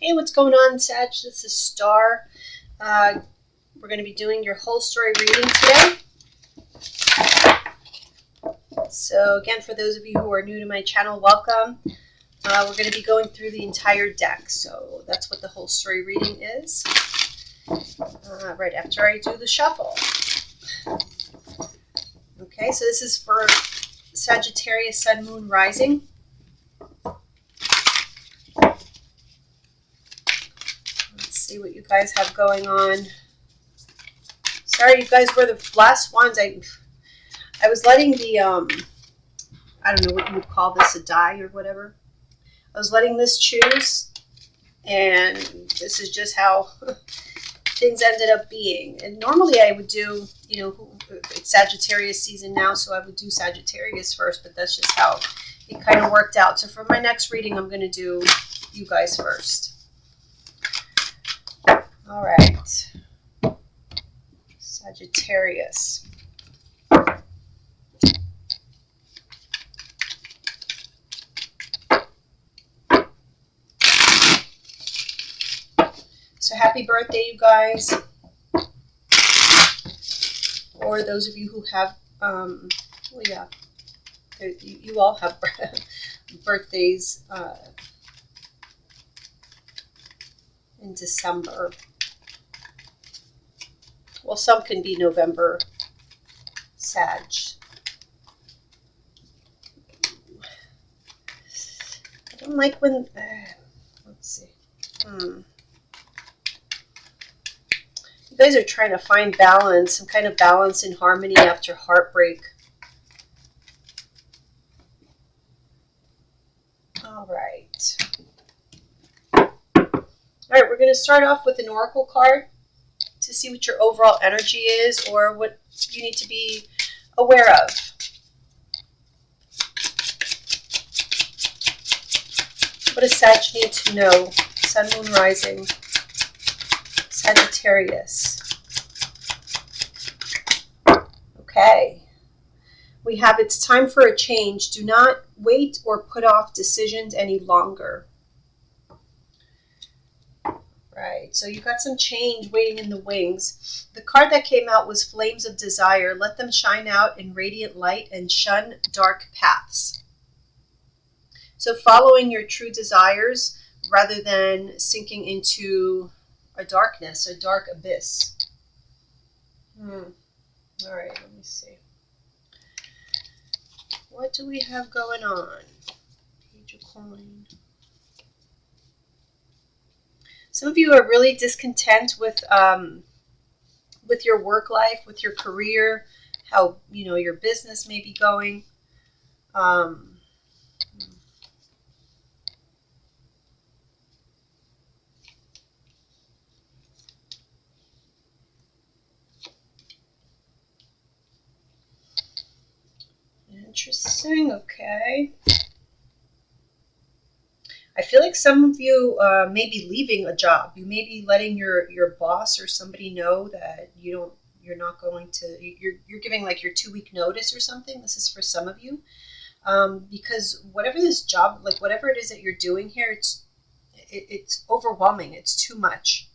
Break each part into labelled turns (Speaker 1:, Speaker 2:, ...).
Speaker 1: Hey, what's going on, Sag? This is Star. We're going to be doing your whole story reading today. So again, for those of you who are new to my channel, welcome. We're going to be going through the entire deck. So that's what the whole story reading is. Right after I do the shuffle. Okay, so this is for Sagittarius, Sun, Moon, Rising. Let's see what you guys have going on. Sorry, you guys were the last ones. I was letting the, I don't know what you would call this, a die or whatever. I was letting this choose, and this is just how things ended up being. And normally I would do, you know, it's Sagittarius season now, so I would do Sagittarius first, but that's just how it kind of worked out. So for my next reading, I'm going to do you guys first. All right. Sagittarius. So happy birthday, you guys. Or those of you who have, well, yeah, you all have birthdays in December. Well, some can be November Sag. I don't like when, let's see. You guys are trying to find balance, some kind of balance and harmony after heartbreak. All right. All right, we're going to start off with an oracle card to see what your overall energy is or what you need to be aware of. What does Sag need to know? Sun, Moon, Rising. Sagittarius. Okay. We have it's time for a change. Do not wait or put off decisions any longer. Right, so you got some change waiting in the wings. The card that came out was Flames of Desire. Let them shine out in radiant light and shun dark paths. So following your true desires rather than sinking into a darkness, a dark abyss. All right, let me see. What do we have going on? Page of Coin. Some of you are really discontent with your work life, with your career, how your business may be going. Interesting. Okay. I feel like some of you may be leaving a job. You may be letting your boss or somebody know that you're not going to. You're giving like your 2-week notice or something. This is for some of you, because whatever this job, like whatever it is that you're doing here, it's overwhelming. It's too much,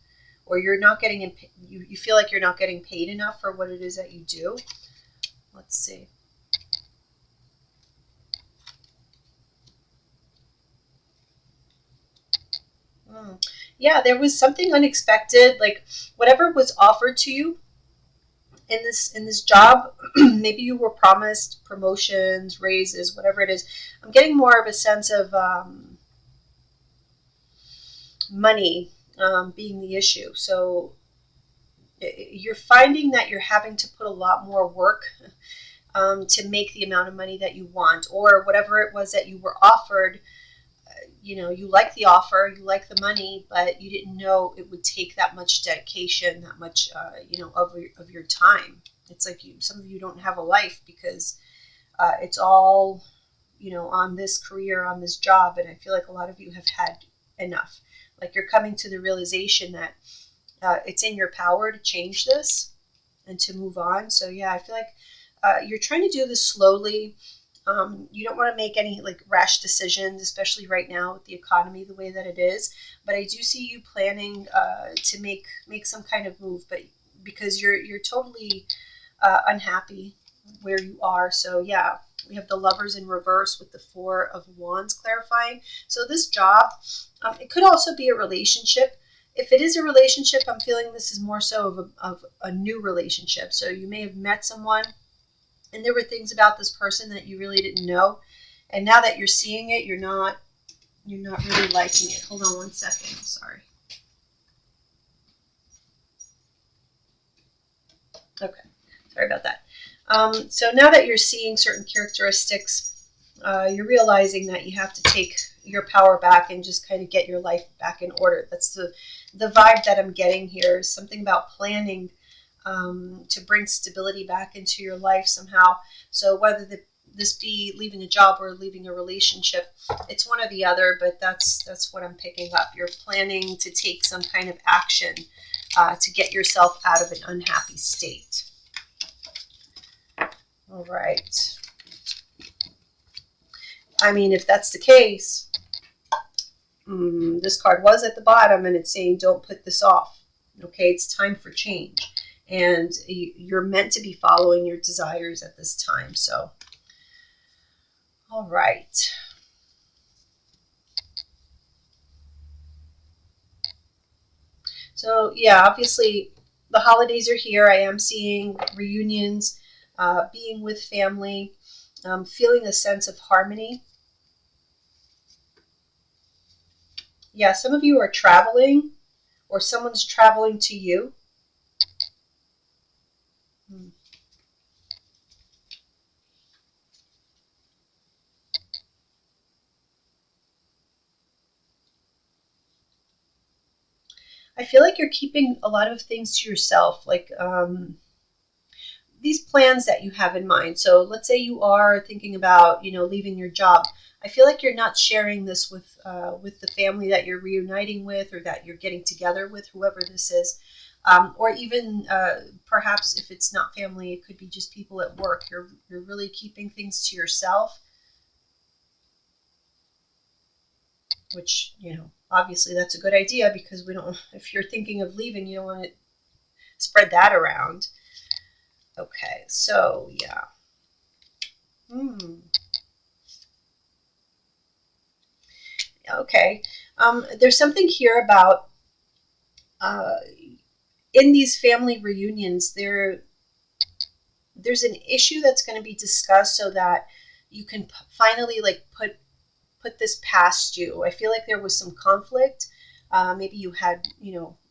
Speaker 1: or you're not getting you feel like you're not getting paid enough for what it is that you do. Let's see. Yeah, there was something unexpected, like whatever was offered to you in this job. Maybe you were promised promotions, raises, whatever it is. I'm getting more of a sense of money being the issue. So you're finding that you're having to put a lot more work to make the amount of money that you want, or whatever it was that you were offered. You like the offer, you like the money, but you didn't know it would take that much dedication, that much, of your time. It's like some of you don't have a life because it's all, on this career, on this job. And I feel like a lot of you have had enough. Like you're coming to the realization that it's in your power to change this and to move on. So yeah, I feel like you're trying to do this slowly. You don't want to make any like rash decisions, especially right now with the economy the way that it is. But I do see you planning to make some kind of move, but because you're totally unhappy where you are. So yeah, we have the Lovers in reverse with the Four of Wands clarifying. So this job, it could also be a relationship. If it is a relationship, I'm feeling this is more so of a new relationship. So you may have met someone and there were things about this person that you really didn't know. And now that you're seeing it, you're not really liking it. Hold on one second. Sorry. Okay. Sorry about that. So now that you're seeing certain characteristics, you're realizing that you have to take your power back and just kind of get your life back in order. That's the vibe that I'm getting here. Is something about planning to bring stability back into your life somehow. So whether this be leaving a job or leaving a relationship, it's one or the other, but that's what I'm picking up. You're planning to take some kind of action to get yourself out of an unhappy state. All right. I mean, if that's the case, this card was at the bottom and it's saying don't put this off. Okay, it's time for change. And you're meant to be following your desires at this time. So, all right. So, yeah, obviously the holidays are here. I am seeing reunions, being with family, feeling a sense of harmony. Yeah, some of you are traveling or someone's traveling to you. I feel like you're keeping a lot of things to yourself, like these plans that you have in mind. So let's say you are thinking about, leaving your job. I feel like you're not sharing this with the family that you're reuniting with or that you're getting together with, whoever this is. Or even perhaps if it's not family, it could be just people at work. You're really keeping things to yourself, which, obviously that's a good idea because if you're thinking of leaving, you don't want to spread that around. Okay, so yeah. Okay. There's something here about in these family reunions, there's an issue that's going to be discussed so that you can finally like put this past you. I feel like there was some conflict. Maybe you had,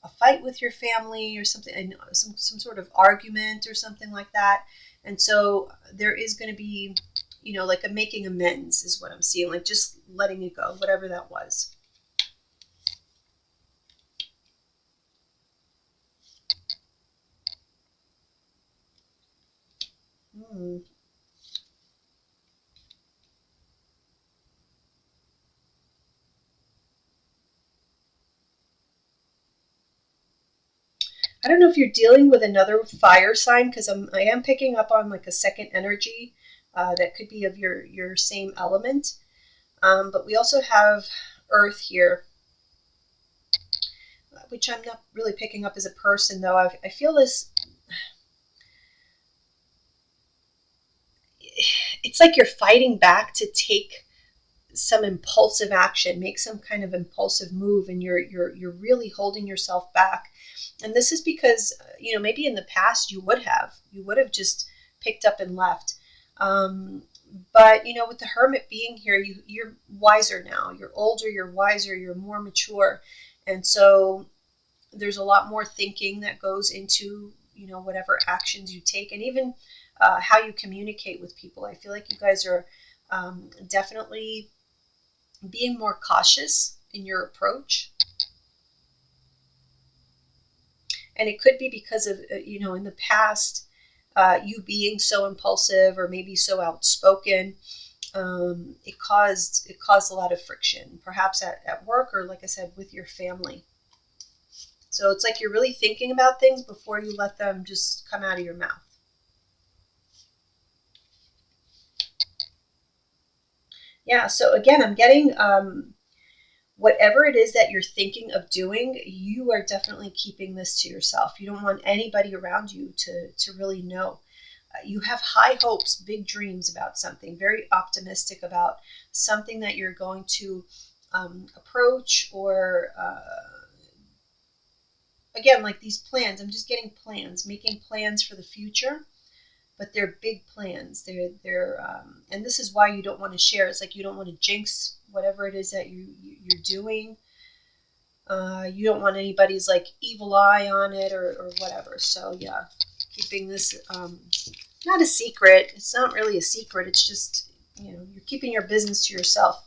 Speaker 1: a fight with your family or something, some sort of argument or something like that. And so there is going to be, like a making amends is what I'm seeing, like just letting it go, whatever that was. I don't know if you're dealing with another fire sign because I am picking up on like a second energy that could be of your same element. But we also have Earth here, which I'm not really picking up as a person though. I feel this. It's like you're fighting back to take some impulsive action, make some kind of impulsive move, and you're really holding yourself back. And this is because maybe in the past you would have just picked up and left. But with the Hermit being here, you're wiser now. You're older, you're wiser, you're more mature, and so there's a lot more thinking that goes into whatever actions you take, and even how you communicate with people. I feel like you guys are definitely being more cautious in your approach. And it could be because of, in the past, you being so impulsive or maybe so outspoken. It caused a lot of friction, perhaps at work or, like I said, with your family. So it's like you're really thinking about things before you let them just come out of your mouth. Yeah, so again, I'm getting whatever it is that you're thinking of doing, you are definitely keeping this to yourself. You don't want anybody around you to really know. You have high hopes, big dreams about something, very optimistic about something that you're going to approach, or again, like these plans. I'm just getting plans, making plans for the future, but they're big plans. And this is why you don't want to share. It's like you don't want to jinx whatever it is that you're doing. You don't want anybody's like evil eye on it, or whatever. So yeah, keeping this not a secret. It's not really a secret. It's just, you're keeping your business to yourself.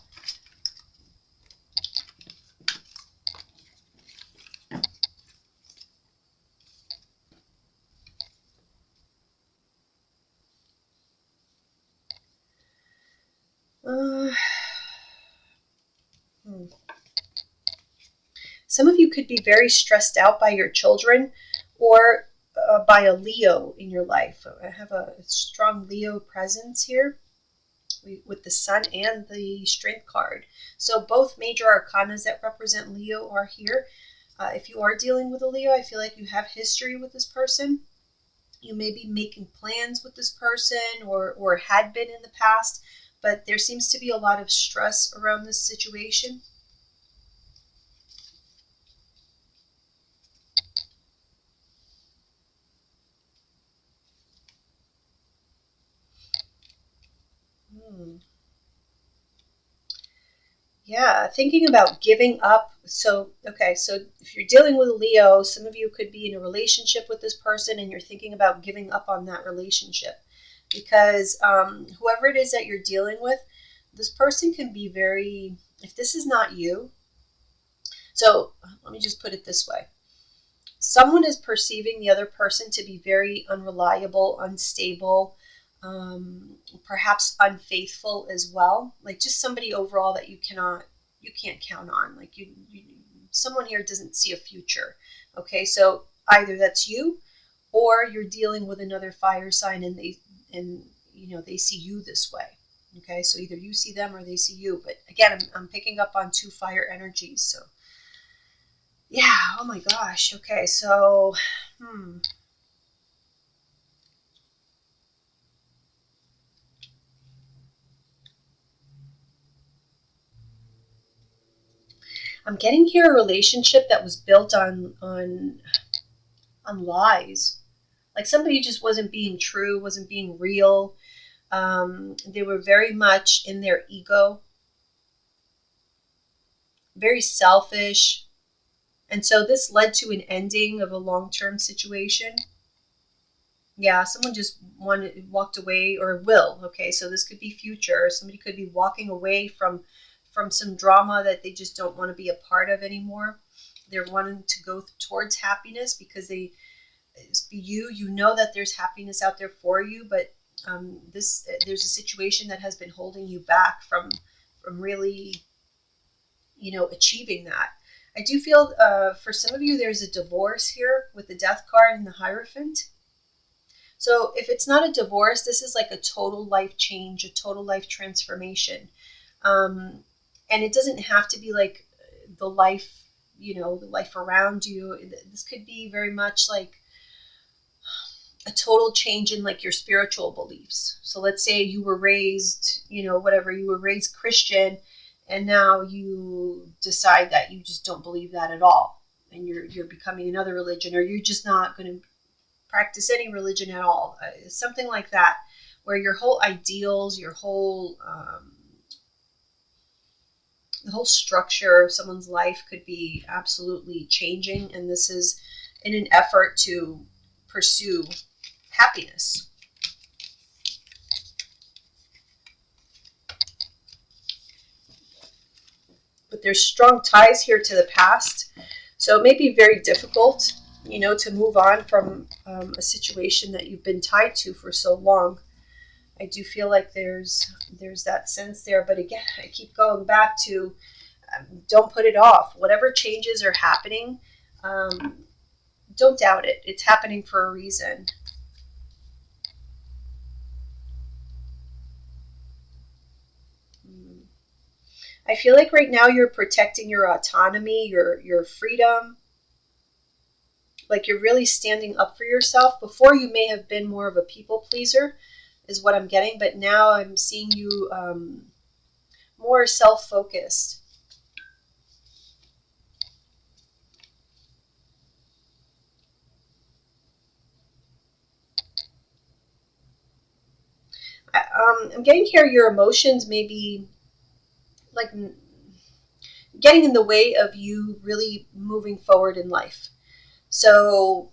Speaker 1: Uh, hmm. Some of you could be very stressed out by your children, or by a Leo in your life. I have a strong Leo presence here with the Sun and the Strength card. So both major arcanas that represent Leo are here. If you are dealing with a Leo, I feel like you have history with this person. You may be making plans with this person, or had been in the past, but there seems to be a lot of stress around this situation. Hmm. Yeah, thinking about giving up. So, okay, so if you're dealing with a Leo, some of you could be in a relationship with this person and you're thinking about giving up on that relationship, because whoever it is that you're dealing with, this person can be very, if this is not you, so let me just put it this way. Someone is perceiving the other person to be very unreliable, unstable, perhaps unfaithful as well. Like just somebody overall that you can't count on. Like someone here doesn't see a future. Okay, so either that's you, or you're dealing with another fire sign, and they see you this way. Okay, so either you see them or they see you. But again, I'm picking up on two fire energies. So yeah, oh my gosh. Okay, so I'm getting here a relationship that was built on lies. Like somebody just wasn't being true, wasn't being real. They were very much in their ego, very selfish. And so this led to an ending of a long-term situation. Yeah, someone just walked away, or will. Okay, so this could be future. Somebody could be walking away from some drama that they just don't want to be a part of anymore. They're wanting to go towards happiness, because you know that there's happiness out there for you, but there's a situation that has been holding you back from really achieving that. I do feel for some of you there's a divorce here with the Death card and the Hierophant. So if it's not a divorce, this is like a total life change, a total life transformation. And it doesn't have to be like the life, the life around you. This could be very much like a total change in like your spiritual beliefs. So let's say you were raised, whatever, you were raised Christian, and now you decide that you just don't believe that at all. And you're becoming another religion, or you're just not going to practice any religion at all. Something like that, where your whole ideals, your whole the whole structure of someone's life could be absolutely changing, and this is in an effort to pursue happiness. But there's strong ties here to the past, so it may be very difficult, to move on from a situation that you've been tied to for so long. I do feel like there's that sense there, but again, I keep going back to don't put it off. Whatever changes are happening, don't doubt it. It's happening for a reason. I feel like right now you're protecting your autonomy, your freedom, like you're really standing up for yourself. Before, you may have been more of a people pleaser, is what I'm getting, but now I'm seeing you more self-focused. I'm getting here your emotions may be like getting in the way of you really moving forward in life. So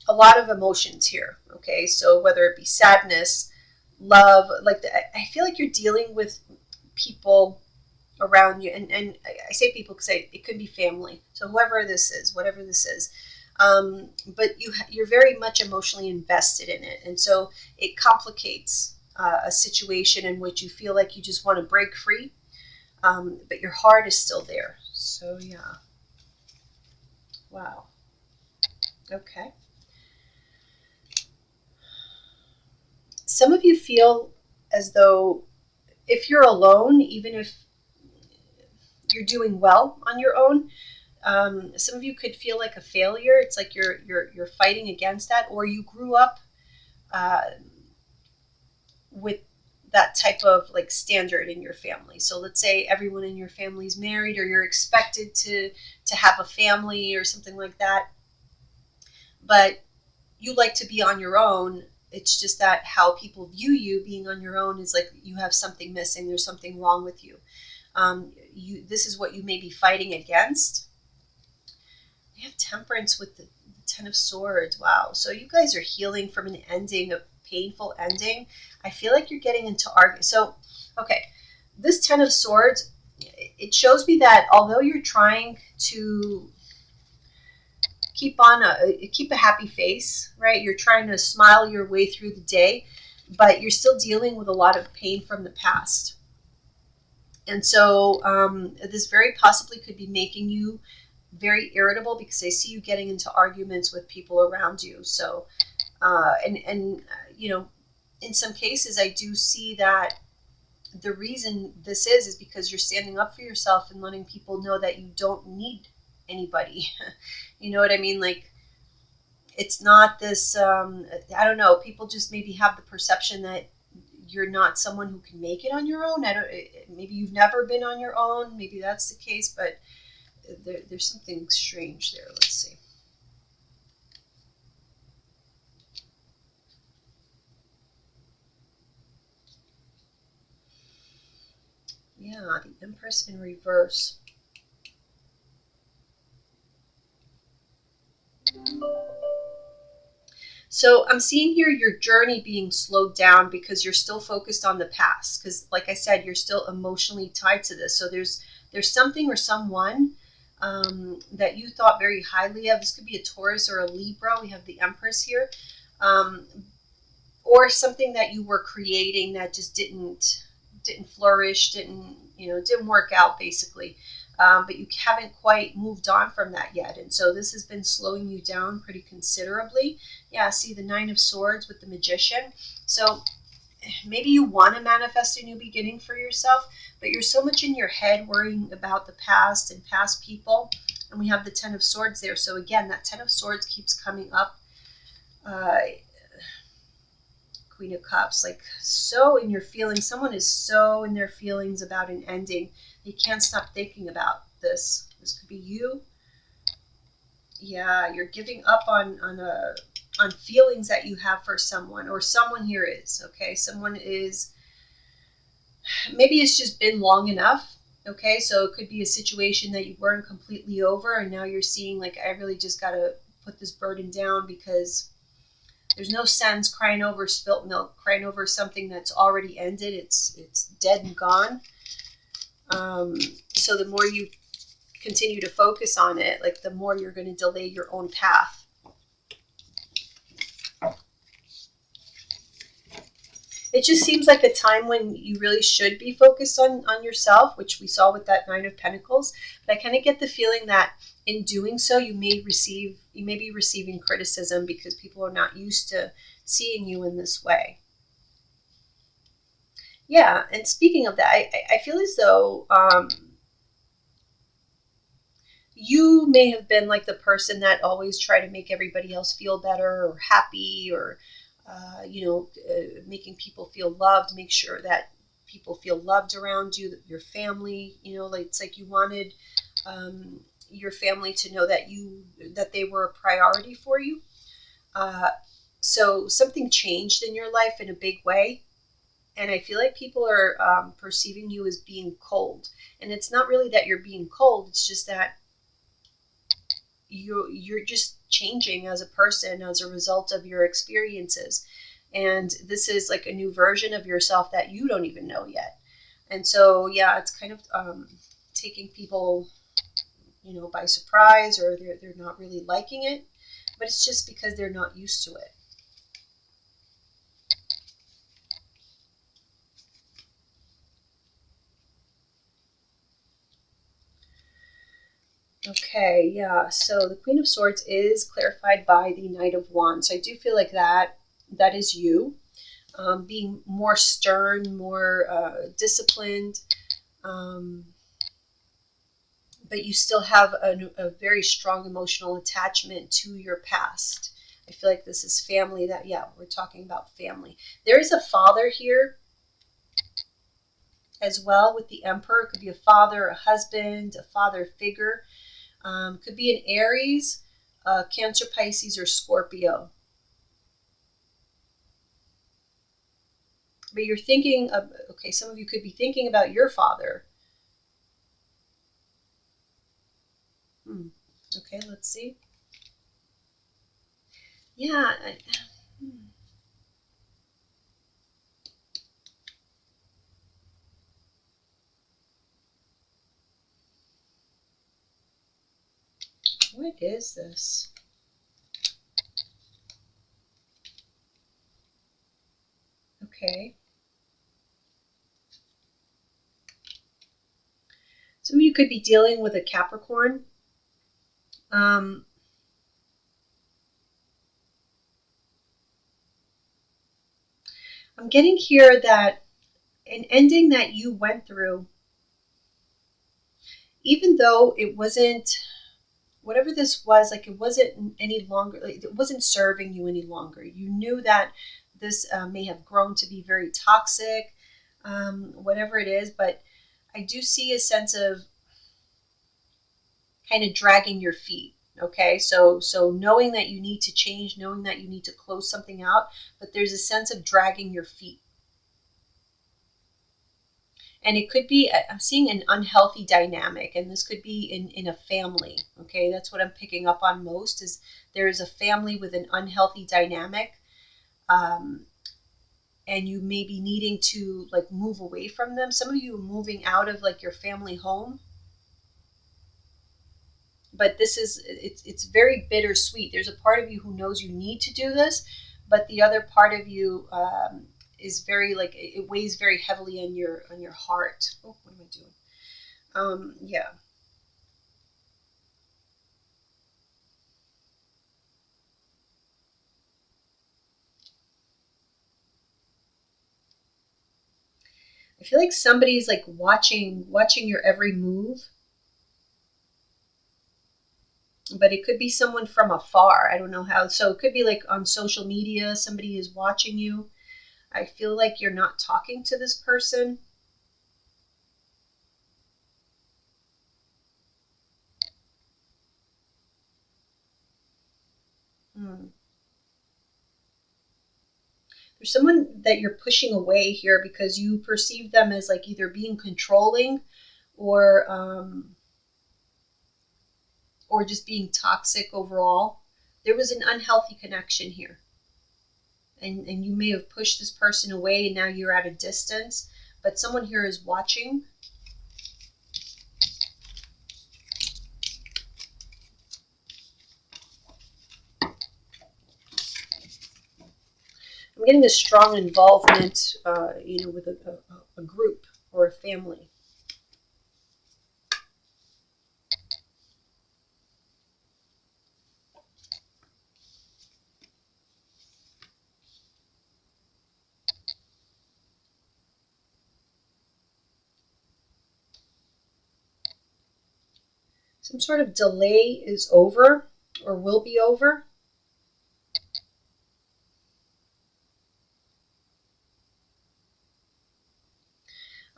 Speaker 1: a lot of emotions here, okay? So whether it be sadness, love, like I feel like you're dealing with people around you, and I say people because it could be family. So whoever this is, whatever this is, but you're very much emotionally invested in it, and so it complicates a situation in which you feel like you just want to break free, but your heart is still there. So yeah, wow, okay. Some of you feel as though if you're alone, even if you're doing well on your own, some of you could feel like a failure. It's like you're fighting against that, or you grew up uh, with that type of like standard in your family. So let's say everyone in your family is married, or you're expected to have a family or something like that, but you like to be on your own. It's just that how people view you being on your own is like you have something missing. There's something wrong with you. This is what you may be fighting against. We have temperance with the Ten of Swords. Wow. So you guys are healing from an ending, a painful ending. I feel like you're getting into argument. So, okay, this Ten of Swords, it shows me that although you're trying to keep a happy face, right? You're trying to smile your way through the day, but you're still dealing with a lot of pain from the past. And so this very possibly could be making you very irritable, because I see you getting into arguments with people around you. So, and you know, in some cases, I do see that the reason this is because you're standing up for yourself and letting people know that you don't need anybody. You know what I mean? Like, it's not this, I don't know, people just maybe have the perception that you're not someone who can make it on your own. Maybe you've never been on your own. Maybe that's the case, but there's something strange there. Let's see. Yeah, the Empress in reverse. So I'm seeing here your journey being slowed down because you're still focused on the past. Because like I said, you're still emotionally tied to this. So there's something or someone that you thought very highly of. This could be a Taurus or a Libra. We have the Empress here. Or something that you were creating that just didn't flourish, didn't work out, basically. But you haven't quite moved on from that yet. And so this has been slowing you down pretty considerably. Yeah, see the Nine of Swords with the Magician. So maybe you want to manifest a new beginning for yourself, but you're so much in your head worrying about the past and past people. And we have the Ten of Swords there. So again, that Ten of Swords keeps coming up. Queen of Cups, like so in your feelings. Someone is so in their feelings about an ending. They can't stop thinking about this. This could be you. Yeah, you're giving up on feelings that you have for someone, or someone here is, okay? Someone is, maybe it's just been long enough, okay? So it could be a situation that you weren't completely over, and now you're seeing, like, I really just got to put this burden down, because there's no sense crying over spilt milk, crying over something that's already ended. It's dead and gone. So the more you continue to focus on it, like the more you're going to delay your own path. It just seems like a time when you really should be focused on yourself, which we saw with that Nine of Pentacles. But I kind of get the feeling that in doing so, you may be receiving criticism because people are not used to seeing you in this way. Yeah, and speaking of that, I feel as though you may have been like the person that always tried to make everybody else feel better or happy, or making people feel loved, make sure that people feel loved around you, that your family, like it's like you wanted your family to know that they were a priority for you. Uh, so something changed in your life in a big way, and I feel like people are perceiving you as being cold. And it's not really that you're being cold; it's just that you're just changing as a person as a result of your experiences, and this is like a new version of yourself that you don't even know yet. And so yeah, it's kind of taking people by surprise, or they're not really liking it, but it's just because they're not used to it. Okay, yeah. So the Queen of Swords is clarified by the Knight of Wands. So I do feel like that is you, being more stern, more disciplined, um, but you still have a very strong emotional attachment to your past. I feel like this is family. That yeah, we're talking about family. There is a father here as well with the Emperor. It could be a father, a husband, a father figure. Could be an Aries, Cancer, Pisces, or Scorpio. But you're thinking of, okay, some of you could be thinking about your father. Okay, let's see. Yeah. What is this? Okay. Some of you could be dealing with a Capricorn. Um, I'm getting here that an ending that you went through, even though it wasn't, whatever this was, like it wasn't any longer, like it wasn't serving you any longer. You knew that this may have grown to be very toxic, whatever it is, but I do see a sense of kind of dragging your feet. Okay, so knowing that you need to change, knowing that you need to close something out, but there's a sense of dragging your feet. And it could be, I'm seeing an unhealthy dynamic, and this could be in a family. Okay, that's what I'm picking up on most, is there is a family with an unhealthy dynamic, um, and you may be needing to like move away from them. Some of you are moving out of like your family home, but this is, it's very bittersweet. There's a part of you who knows you need to do this, but the other part of you is very like, it weighs very heavily on your heart. Oh, what am I doing? Yeah. I feel like somebody's like watching your every move, but it could be someone from afar. I don't know how. So it could be like on social media, somebody is watching you. I feel like you're not talking to this person. Hmm. There's someone that you're pushing away here because you perceive them as like either being controlling, or or just being toxic overall. There was an unhealthy connection here, and you may have pushed this person away, and now you're at a distance. But someone here is watching. I'm getting a strong involvement, with a group or a family. Some sort of delay is over or will be over.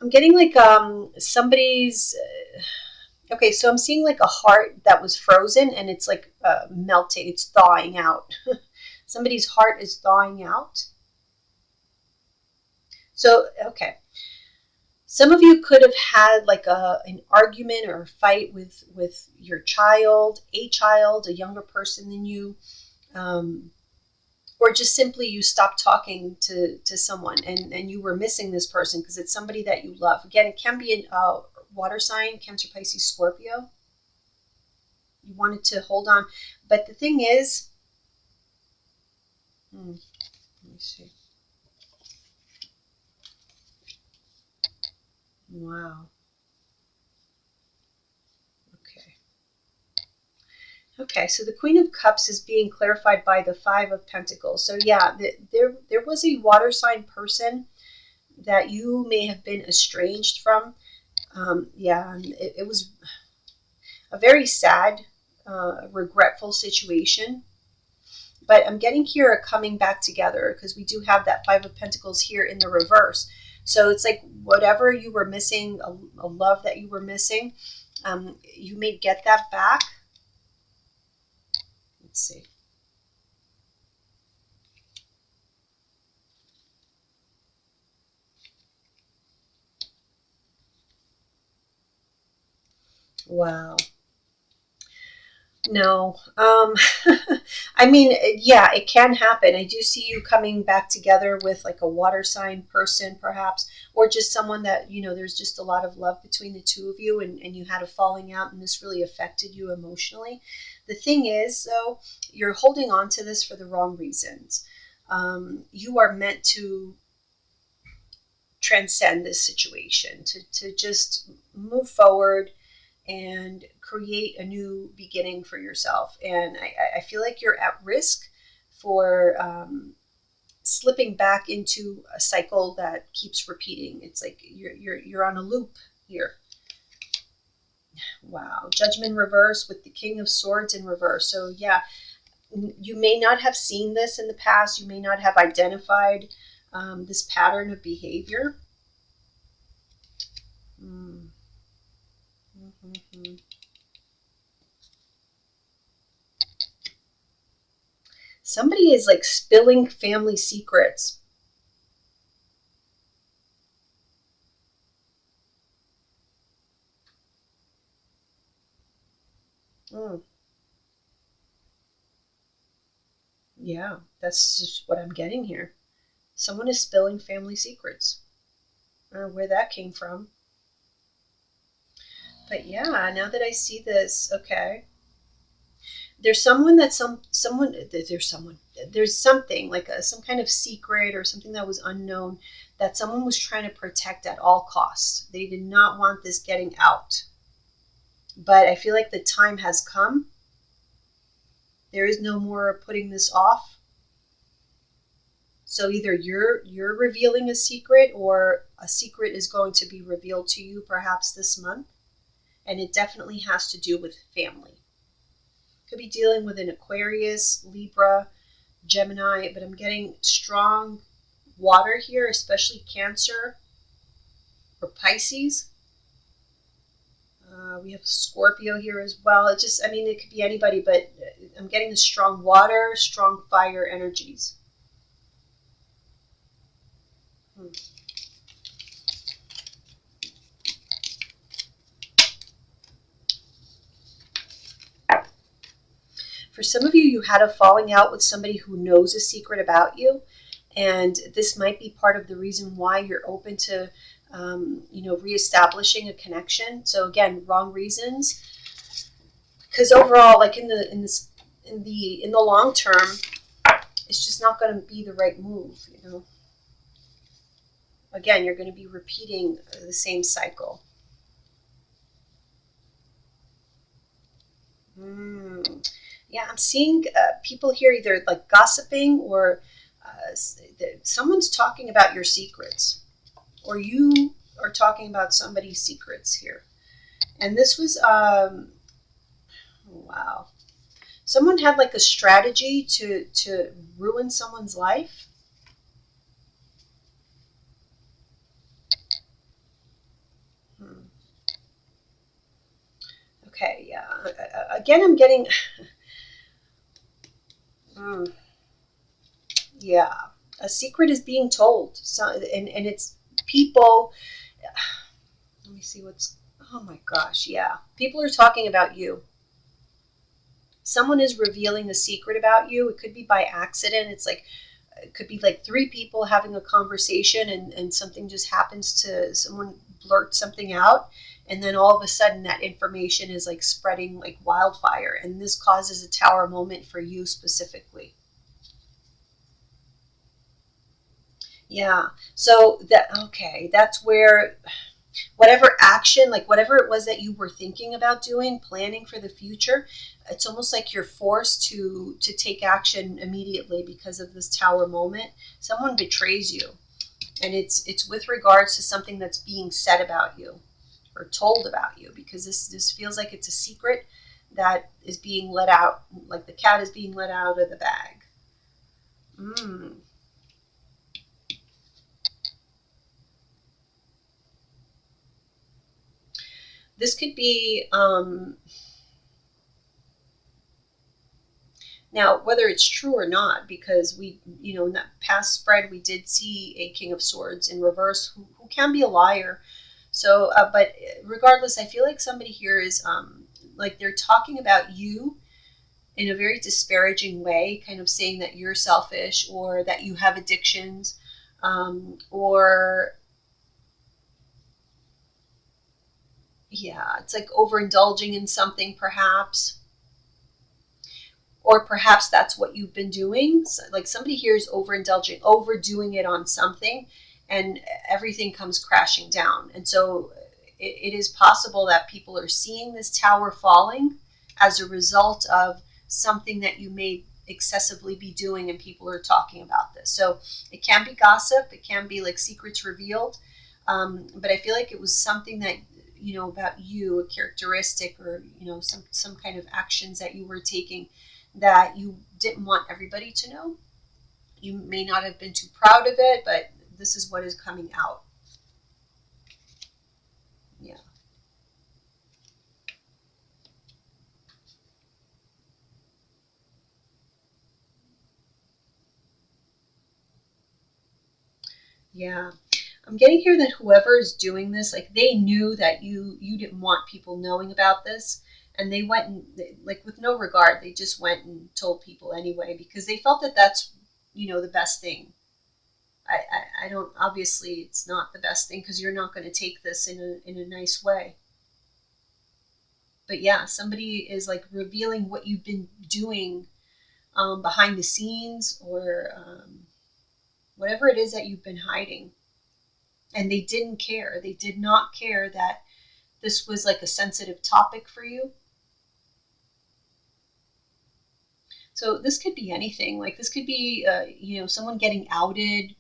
Speaker 1: I'm getting like somebody's okay, so I'm seeing like a heart that was frozen and it's like melting, it's thawing out. Somebody's heart is thawing out. So, okay. Some of you could have had like an argument or a fight with your child, a younger person than you, or just simply you stopped talking to someone and you were missing this person because it's somebody that you love. Again, it can be a water sign, Cancer, Pisces, Scorpio. You wanted to hold on. But the thing is, let me see. Wow. Okay. Okay, so the Queen of Cups is being clarified by the Five of Pentacles. So yeah, there was a water sign person that you may have been estranged from. Yeah, it was a very sad, regretful situation. But I'm getting here a coming back together because we do have that Five of Pentacles here in the reverse. So it's like whatever you were missing, a love that you were missing, you may get that back. Let's see. Wow. No. I mean, yeah, it can happen. I do see you coming back together with like a water sign person, perhaps, or just someone that, there's just a lot of love between the two of you and you had a falling out and this really affected you emotionally. The thing is, though, you're holding on to this for the wrong reasons. You are meant to transcend this situation, to just move forward and create a new beginning for yourself. And I feel like you're at risk for slipping back into a cycle that keeps repeating. It's like you're on a loop here. Wow. Judgment reverse with the King of Swords in reverse. So yeah, you may not have seen this in the past. You may not have identified this pattern of behavior. Mm-hmm. Somebody is like spilling family secrets. Mm. Yeah, that's just what I'm getting here. Someone is spilling family secrets. I don't know where that came from. But yeah, now that I see this, okay. There's someone that there's something like some kind of secret or something that was unknown that someone was trying to protect at all costs. They did not want this getting out. But I feel like the time has come. There is no more putting this off. So either you're revealing a secret or a secret is going to be revealed to you perhaps this month. And it definitely has to do with family. Could be dealing with an Aquarius, Libra, Gemini, but I'm getting strong water here, especially Cancer or Pisces. We have Scorpio here as well. It could be anybody, but I'm getting the strong water, strong fire energies. For some of you, you had a falling out with somebody who knows a secret about you, and this might be part of the reason why you're open to, reestablishing a connection. So again, wrong reasons, because overall, like in the long term, it's just not going to be the right move. Again, you're going to be repeating the same cycle. Yeah, I'm seeing people here either like gossiping or someone's talking about your secrets, or you are talking about somebody's secrets here. And this was Wow. Someone had like a strategy to ruin someone's life. Hmm. Okay, yeah. Again, I'm getting. Mm, yeah, a secret is being told. So, and it's people. Let me see what's. Oh my gosh, yeah. People are talking about you. Someone is revealing a secret about you. It could be by accident. It could be like three people having a conversation, and something just happens to someone blurt something out, and then all of a sudden that information is like spreading like wildfire, and this causes a tower moment for you specifically. Yeah. So that, okay, that's where whatever action, like whatever it was that you were thinking about doing, planning for the future, it's almost like you're forced to take action immediately because of this tower moment. Someone betrays you, and it's with regards to something that's being said about you or told about you, because this feels like it's a secret that is being let out, like the cat is being let out of the bag. Mm. This could be now, whether it's true or not, because we, in that past spread, we did see a King of Swords in reverse who can be a liar. So, but regardless, I feel like somebody here is like they're talking about you in a very disparaging way, kind of saying that you're selfish or that you have addictions, or yeah, it's like overindulging in something perhaps, or perhaps that's what you've been doing. So, like somebody here is overindulging, overdoing it on something, and everything comes crashing down. And so it is possible that people are seeing this tower falling as a result of something that you may excessively be doing, and people are talking about this. So it can be gossip, it can be like secrets revealed, but I feel like it was something that about you, a characteristic, or some kind of actions that you were taking that you didn't want everybody to know. You may not have been too proud of it, but this is what is coming out. Yeah. Yeah. I'm getting here that whoever is doing this, like they knew that you didn't want people knowing about this, and they went and like with no regard, they just went and told people anyway because they felt that that's the best thing. I don't, obviously it's not the best thing because you're not going to take this in a nice way. But yeah, somebody is like revealing what you've been doing behind the scenes, or whatever it is that you've been hiding. And they didn't care. They did not care that this was like a sensitive topic for you. So this could be anything. Like this could be, someone getting outed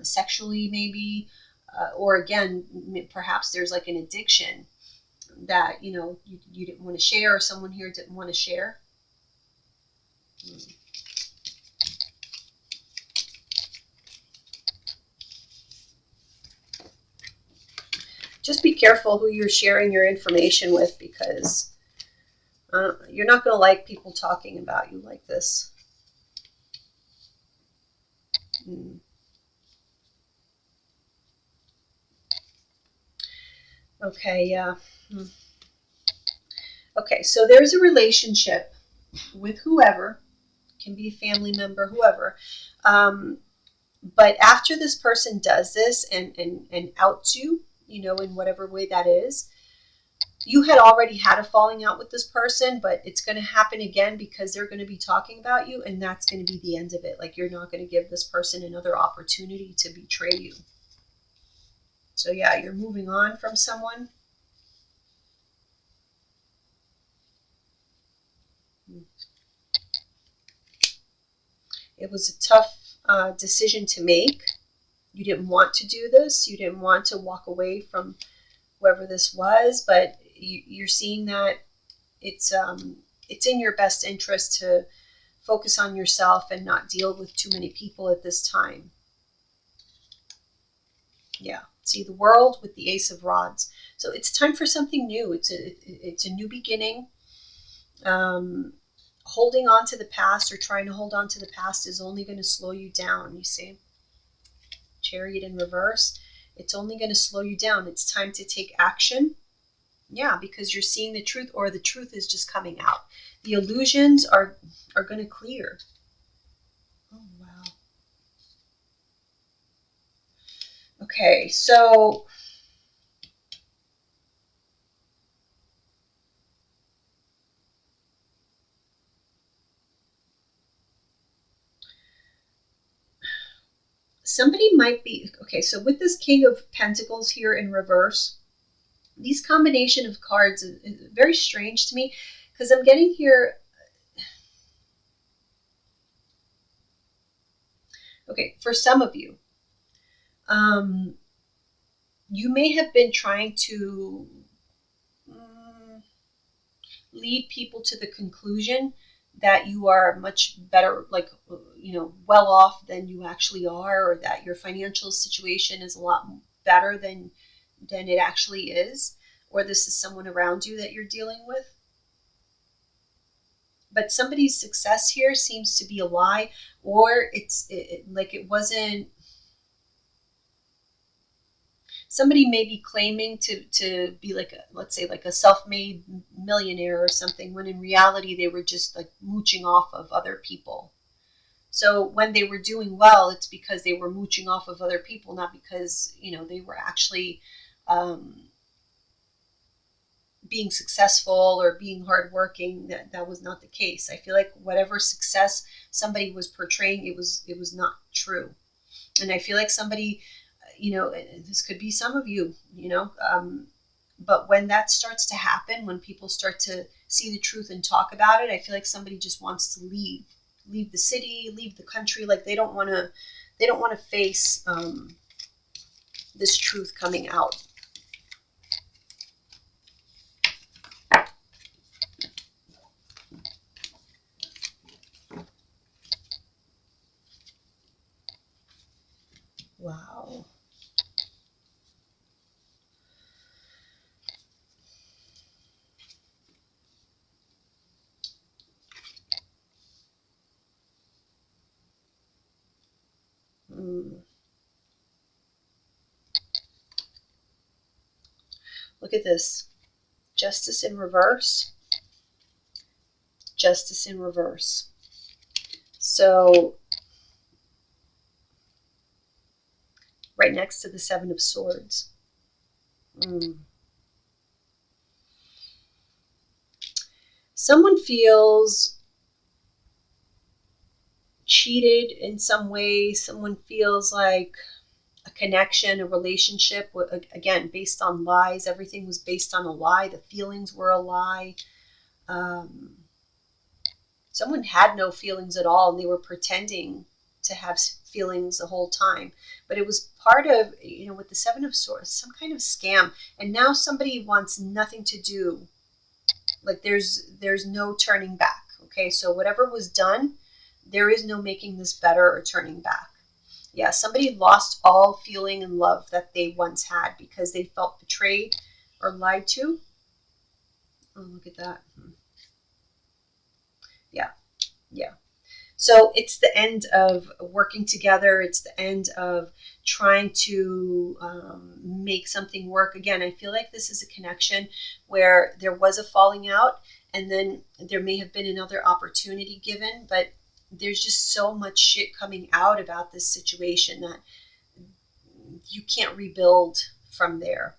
Speaker 1: sexually, maybe, or again, perhaps there's like an addiction that you didn't want to share, or someone here didn't want to share. Just be careful who you're sharing your information with, because you're not going to like people talking about you like this. Mm. Okay, yeah. Mm. Okay, so there's a relationship with whoever, can be a family member, whoever. Um, but after this person does this and outs you, in whatever way that is, you had already had a falling out with this person, but it's going to happen again because they're going to be talking about you, and that's going to be the end of it. Like you're not going to give this person another opportunity to betray you. So yeah, you're moving on from someone. It was a tough decision to make. You didn't want to do this. You didn't want to walk away from whoever this was, but you're seeing that it's it's in your best interest to focus on yourself and not deal with too many people at this time. Yeah. See, the World with the Ace of Rods. So it's time for something new. It's a new beginning. Holding on to the past or trying to hold on to the past is only going to slow you down, you see. Chariot in reverse. It's only going to slow you down. It's time to take action. Yeah, because you're seeing the truth, or the truth is just coming out. The illusions are going to clear. Oh, wow. Okay, so somebody might be, okay, so with this King of Pentacles here in reverse, these combination of cards is very strange to me, because I'm getting here, okay, for some of you, you may have been trying to lead people to the conclusion that you are much better, like, well off than you actually are, or that your financial situation is a lot better than it actually is, or this is someone around you that you're dealing with. But somebody's success here seems to be a lie, or like it wasn't. Somebody may be claiming to be like, let's say, like a self-made millionaire or something, when in reality they were just like mooching off of other people. So when they were doing well, it's because they were mooching off of other people, not because, they were actually being successful or being hardworking. That was not the case. I feel like whatever success somebody was portraying, it was not true. And I feel like somebody, this could be some of you, but when that starts to happen, when people start to see the truth and talk about it, I feel like somebody just wants to leave the city, leave the country. Like they don't want to face this truth coming out. Wow. Look at this. Justice in reverse. Justice in reverse. So right next to the Seven of Swords. Someone feels cheated in some way. Someone feels like a connection, a relationship, again, based on lies. Everything was based on a lie. The feelings were a lie. Someone had no feelings at all, and they were pretending to have feelings the whole time. But it was part of, with the Seven of Swords, some kind of scam. And now somebody wants nothing to do. Like there's no turning back. Okay, so whatever was done, there is no making this better or turning back. Yeah, somebody lost all feeling and love that they once had because they felt betrayed or lied to. Oh, look at that. Yeah. So it's the end of working together. It's the end of trying to make something work. Again, I feel like this is a connection where there was a falling out, and then there may have been another opportunity given, but there's just so much shit coming out about this situation that you can't rebuild from there.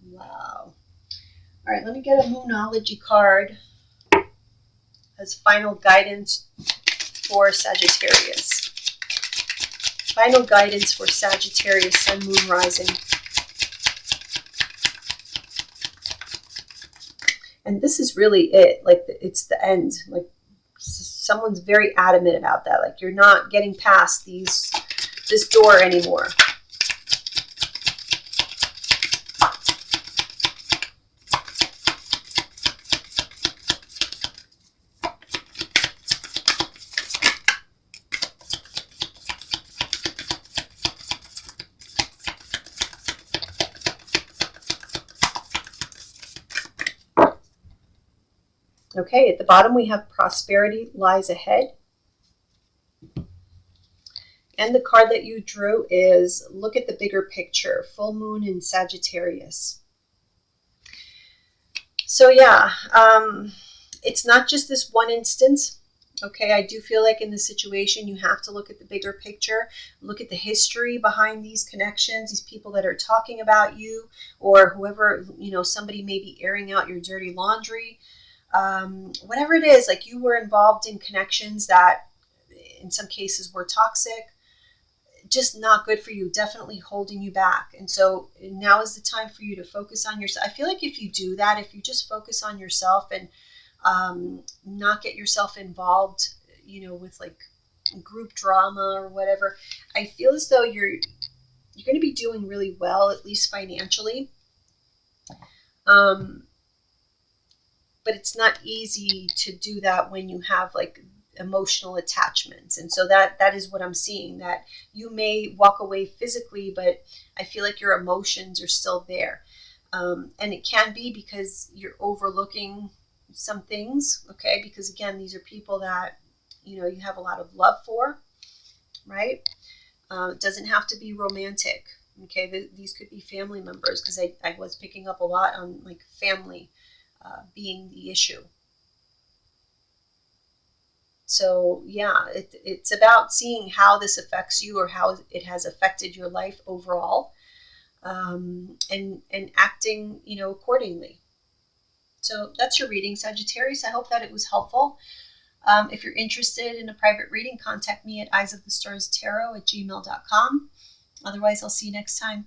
Speaker 1: Wow. All right, let me get a Moonology card as final guidance for Sagittarius. Final guidance for Sagittarius, Sun, Moon, Rising. And this is really it. Like, it's the end. Like, someone's very adamant about that. Like, you're not getting past this door anymore. Okay, at the bottom we have prosperity lies ahead. And the card that you drew is look at the bigger picture, full moon in Sagittarius. So yeah, it's not just this one instance. Okay, I do feel like in this situation you have to look at the bigger picture, look at the history behind these connections, these people that are talking about you, or whoever, somebody may be airing out your dirty laundry. Whatever it is, like you were involved in connections that in some cases were toxic, just not good for you, definitely holding you back. And so now is the time for you to focus on yourself. I feel like if you do that, if you just focus on yourself and not get yourself involved, with like group drama or whatever, I feel as though you're going to be doing really well, at least financially. But it's not easy to do that when you have like emotional attachments, and so that is what I'm seeing, that you may walk away physically, but I feel like your emotions are still there, and it can be because you're overlooking some things, okay, because again, these are people that you have a lot of love for, right? It doesn't have to be romantic, okay? These could be family members, because I was picking up a lot on like family being the issue. So yeah, it's about seeing how this affects you, or how it has affected your life overall, and acting, accordingly. So that's your reading, Sagittarius. I hope that it was helpful. If you're interested in a private reading, contact me at eyesofthestarstarot@gmail.com. Otherwise, I'll see you next time.